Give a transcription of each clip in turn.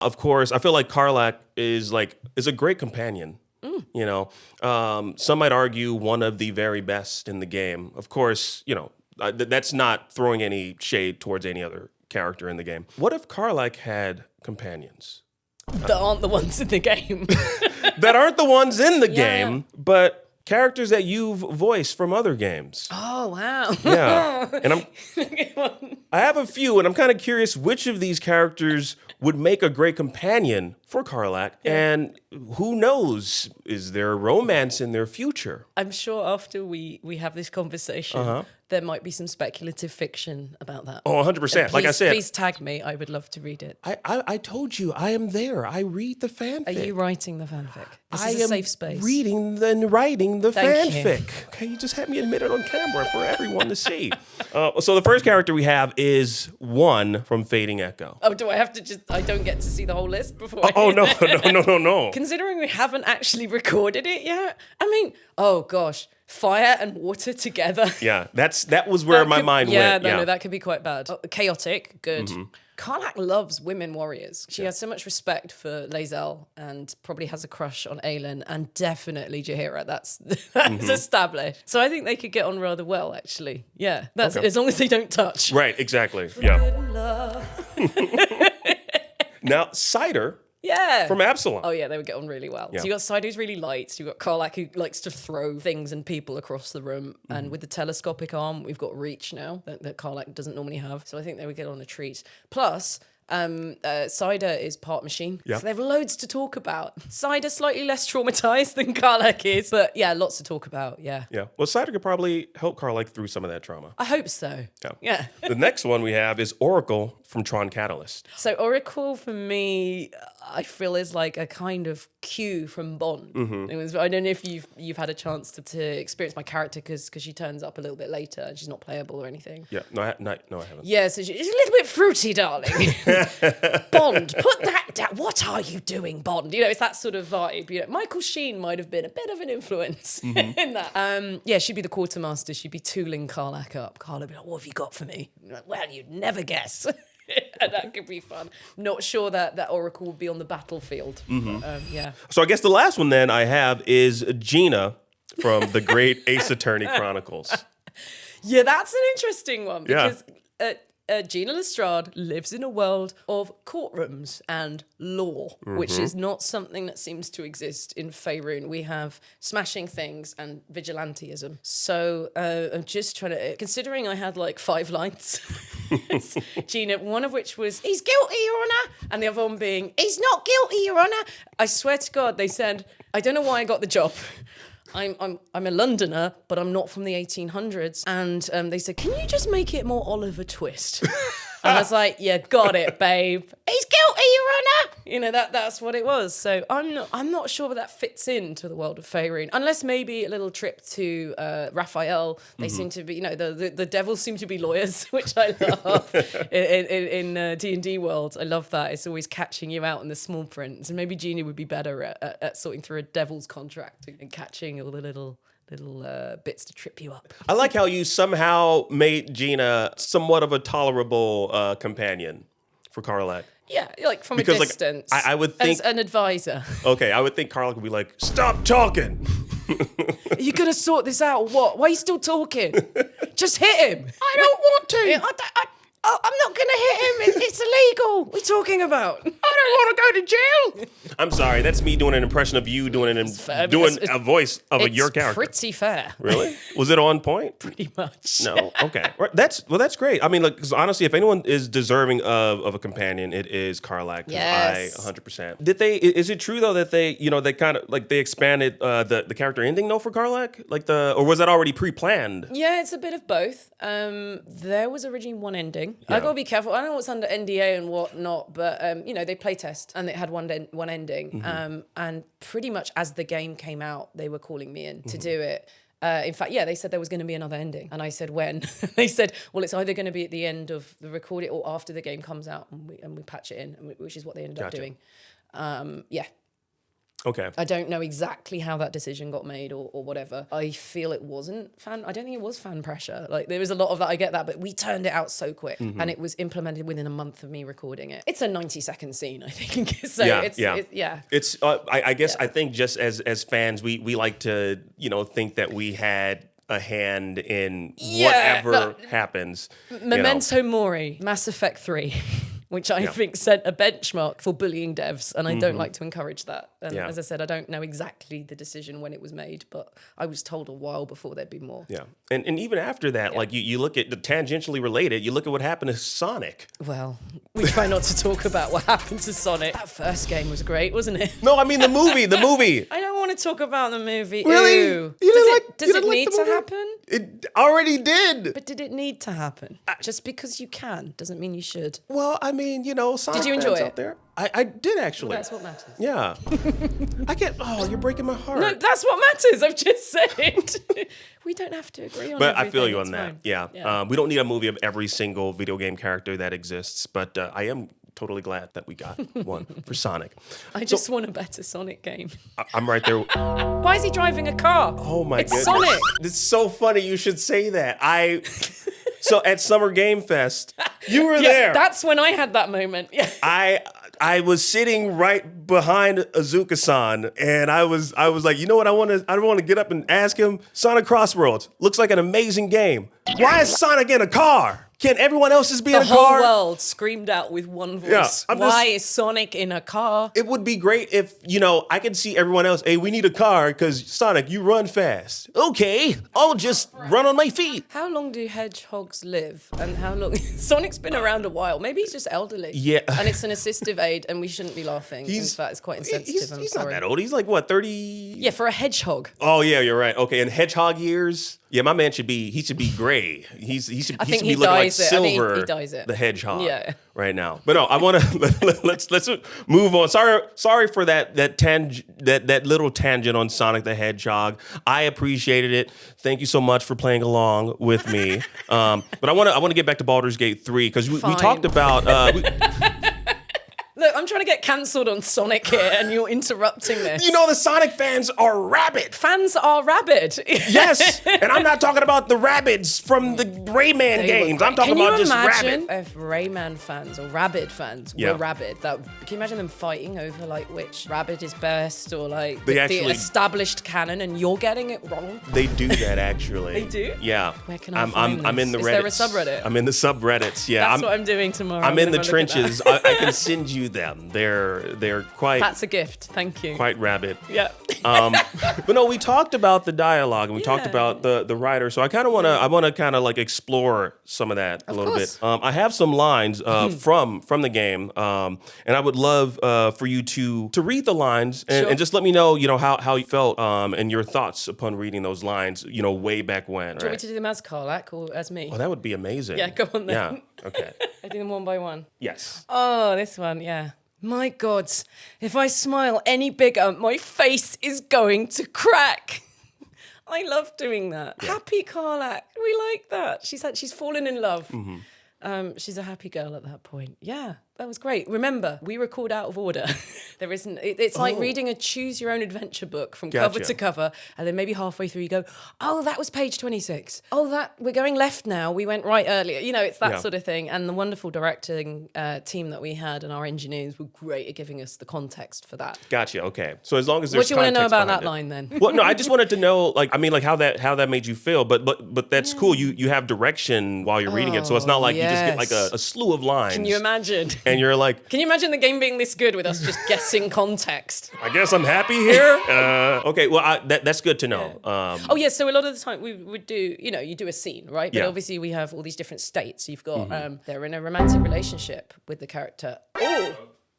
Of course, I feel like Karlach is a great companion. You know, some might argue one of the very best in the game. Of course, you know, that's not throwing any shade towards any other character in the game. What if Karlach had companions? That aren't the ones in the game. That aren't the ones in the Yeah. game, but characters that you've voiced from other games. Oh, wow. Yeah. And I have a few, and I'm kind of curious which of these characters would make a great companion for Karlach. And who knows, is there a romance in their future? I'm sure after we have this conversation, there might be some speculative fiction about that. Oh, 100%. Like I said. Please tag me. I would love to read it. I told you, I am there. I read the fanfic. Are you writing the fanfic? This I is a am safe space. reading and writing the Thank you. fanfic. Okay, you just had me admit it on camera for everyone to see. So the first character we have is one from Fading Echo. Oh, do I have to I don't get to see the whole list before Oh, no. Considering we haven't actually recorded it yet, I mean, oh gosh, fire and water together. Yeah, that was where my mind went. No, that could be quite bad. Oh, chaotic, good. Karlach loves women warriors. She has so much respect for Lae'zel and probably has a crush on Aelin and definitely Jaheira. That's established. So I think they could get on rather well, actually. Yeah, that's as long as they don't touch. Right, exactly. Yeah. Now, Cider Yeah. from Absalom. Oh yeah, they would get on really well. Yeah. So you got Side who's really light. So you got Karlach who likes to throw things and people across the room. And with the telescopic arm, we've got reach now that Karlach doesn't normally have. So I think they would get on a treat. Plus, Cider is part machine. Yeah. So they have loads to talk about. Cider slightly less traumatized than Karlach is, but yeah, lots to talk about. Yeah. Yeah. Well, Cider could probably help Karlach through some of that trauma. I hope so. Yeah. The next one we have is Oracle from Tron Catalyst. So Oracle for me, I feel is like a kind of Q from Bond. It was, I don't know if you've had a chance to experience my character because she turns up a little bit later and she's not playable or anything. Yeah. No, I haven't. Yeah, so she's a little bit fruity, darling. Bond, put that down. What are you doing, Bond? You know, it's that sort of vibe. You know, Michael Sheen might have been a bit of an influence in that. Yeah, she'd be the quartermaster. She'd be tooling Karlach up. Karlach would be like, "What have you got for me?" Like, well, you'd never guess. And that could be fun. Not sure that Oracle would be on the battlefield. But, yeah. So I guess the last one then I have is Gina from the Great Ace Attorney Chronicles. Yeah, that's an interesting one Yeah. because Gina Lestrade lives in a world of courtrooms and law, which is not something that seems to exist in Faerun. We have smashing things and vigilantism. So I'm just trying to, considering I had like 5 lines, Gina, one of which was, "He's guilty, Your Honour," and the other one being, "He's not guilty, Your Honour." I swear to God, they said, I don't know why I got the job. I'm a Londoner, but I'm not from the 1800s. And they said, "Can you just make it more Oliver Twist?" And I was like, "Yeah, got it, babe. He's guilty, Your Honour." You know, that's what it was. So I'm not sure that fits into the world of Faerun, unless maybe a little trip to Raphael. They seem to be, you know, the devils seem to be lawyers, which I love in D&D world. I love that. It's always catching you out in the small print. So maybe Gina would be better at sorting through a devil's contract and catching all the little bits to trip you up. I like how you somehow made Gina somewhat of a tolerable companion for Karlach. Yeah, like from Because, a like, distance. I would think- as an advisor. Okay, I would think Karlach would be like, "Stop talking." Are you gonna sort this out or what? Why are you still talking? Just hit him. I don't want to. I'm not gonna hit him. It's illegal. What are you talking about? I don't want to go to jail. I'm sorry, that's me doing an impression of you doing a voice of your character. It's pretty fair. Really? Was it on point? Pretty much. No. Okay. That's great. I mean, like, 'cause honestly, if anyone is deserving of a companion, it is Karlach. Yes. 100%. Is it true though that they kind of like they expanded the character ending though for Karlach? Or was that already pre-planned? Yeah, it's a bit of both. There was originally one ending. Yeah. I gotta be careful. I don't know what's under NDA and what not, but you know, they play test and it had one ending. And pretty much as the game came out, they were calling me in to do it. In fact, yeah, they said there was going to be another ending. And I said, when? They said, well, it's either going to be at the end of the record it or after the game comes out and we patch it in, which is what they ended up doing. Yeah. Okay. I don't know exactly how that decision got made or whatever. I feel it wasn't I don't think it was fan pressure. Like, there was a lot of that, I get that, but we turned it out so quick and it was implemented within a month of me recording it. It's a 90-second scene, I think. So it's I guess I think just as fans, we like to, think that we had a hand in whatever happens. Memento Mori, Mass Effect 3. Which I think set a benchmark for bullying devs, and I don't like to encourage that. And as I said, I don't know exactly the decision when it was made, but I was told a while before there'd be more. Yeah, and even after that, like you look at the tangentially related, you look at what happened to Sonic. Well, we try not to talk about what happened to Sonic. That first game was great, wasn't it? No, I mean the movie. I don't want to talk about the movie. Really? Ew. Does it need to happen? It already did. But did it need to happen? Just because you can doesn't mean you should. Well, I mean, Sonic did you enjoy fans it? out there. I did actually. Well, that's what matters. Yeah. I get. Oh, you're breaking my heart. No, that's what matters. I've just said. We don't have to agree on but everything. I feel you it's on that. fine. Yeah. We don't need a movie of every single video game character that exists, but I am totally glad that we got one for Sonic. I just want a better Sonic game. I'm right there. Why is he driving a car? Oh my goodness. It's Sonic. It's so funny you should say that. So at Summer Game Fest, you were there. That's when I had that moment. Yeah. I was sitting right behind Azuka-san, and I was like, you know what? I want to get up and ask him. Sonic Crossworlds looks like an amazing game. Why is Sonic in a car? Can everyone else just be in a car? The whole world screamed out with one voice. Yeah, why is Sonic in a car? It would be great if, I could see everyone else, hey, we need a car because Sonic, you run fast. Okay, I'll just run on my feet. How long do hedgehogs live? And how long? Sonic's been around a while. Maybe he's just elderly. Yeah. And it's an assistive aid, and we shouldn't be laughing. In fact, it's quite insensitive. He's not that old. He's like, what, 30? Yeah, for a hedgehog. Oh, yeah, you're right. Okay, and hedgehog years? Yeah, my man should be gray. He should be looking like Silver, he dyes it. the hedgehog, right now. But no, I want to let's move on. Sorry for that little tangent on Sonic the Hedgehog. I appreciated it. Thank you so much for playing along with me. But I want to get back to Baldur's Gate 3 because we talked about. Look, I'm trying to get cancelled on Sonic here, and you're interrupting this. The Sonic fans are rabid. Fans are rabid. Yes, and I'm not talking about the rabbits from the Rayman games. I'm talking about just rabbit. Can you imagine if Rayman fans or Rabid fans were rabid? Can you imagine them fighting over which rabbit is best or the established canon, and you're getting it wrong? They do that actually. They do? Yeah. Where can I find this? I'm in the Reddits. Is there a subreddit? I'm in the subreddits. Yeah. That's what I'm doing tomorrow. I'm in the trenches. I can send you them. They're quite. That's a gift. Thank you. Quite rabid. Yeah. But no, we talked about the dialogue and we talked about the writer. So I want to kind of explore some of that a little bit. I have some lines from the game, and I would love for you to read the lines and just let me know how you felt and your thoughts upon reading those lines. Way back when. Do you want me to do them as Karlach or as me? Oh, that would be amazing. Yeah, go on then. Yeah. Okay. I do them one by one. Yes. Oh, this one. Yeah. My God, if I smile any bigger, my face is going to crack. I love doing that. Yeah. Happy Karlach. We like that. She's fallen in love. Mm-hmm. She's a happy girl at that point. Yeah, that was great. Remember, we record out of order. There isn't. It's like reading a choose your own adventure book from cover to cover, and then maybe halfway through you go, "Oh, that was page 26. Oh, we're going left now. We went right earlier." It's that sort of thing. And the wonderful directing team that we had and our engineers were great at giving us the context for that. Gotcha. Okay. So as long as there's what do you want to know about that line then? Well, no, I just wanted to know, how that made you feel. But that's cool. You have direction while you're reading it, so it's not like you just get a slew of lines. Can you imagine? And you're like, can you imagine the game being this good with us just guessing context? I guess I'm happy here. Okay, well, that's good to know. Yeah. So a lot of the time we would do, you do a scene, right? But obviously we have all these different states. You've got, they're in a romantic relationship with the character.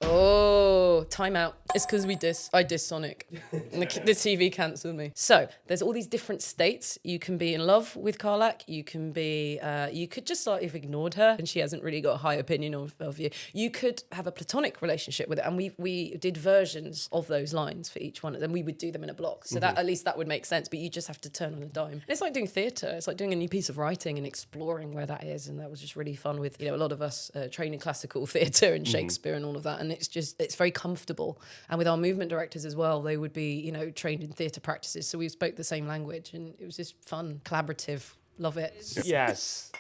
Oh, time out. It's because I diss Sonic. And the TV cancelled me. So there's all these different states. You can be in love with Karlach. You can be, you could just have ignored her and she hasn't really got a high opinion of you. You could have a platonic relationship with it. And we did versions of those lines for each one. And then we would do them in a block. So that at least that would make sense. But you just have to turn on a dime. And it's like doing theatre. It's like doing a new piece of writing and exploring where that is. And that was just really fun with, a lot of us training classical theatre and Shakespeare and all of that. And it's very comfortable And with our movement directors as well, they would be, you know, trained in theatre practices. So we spoke the same language, and it was just fun, collaborative. Love it. Yes.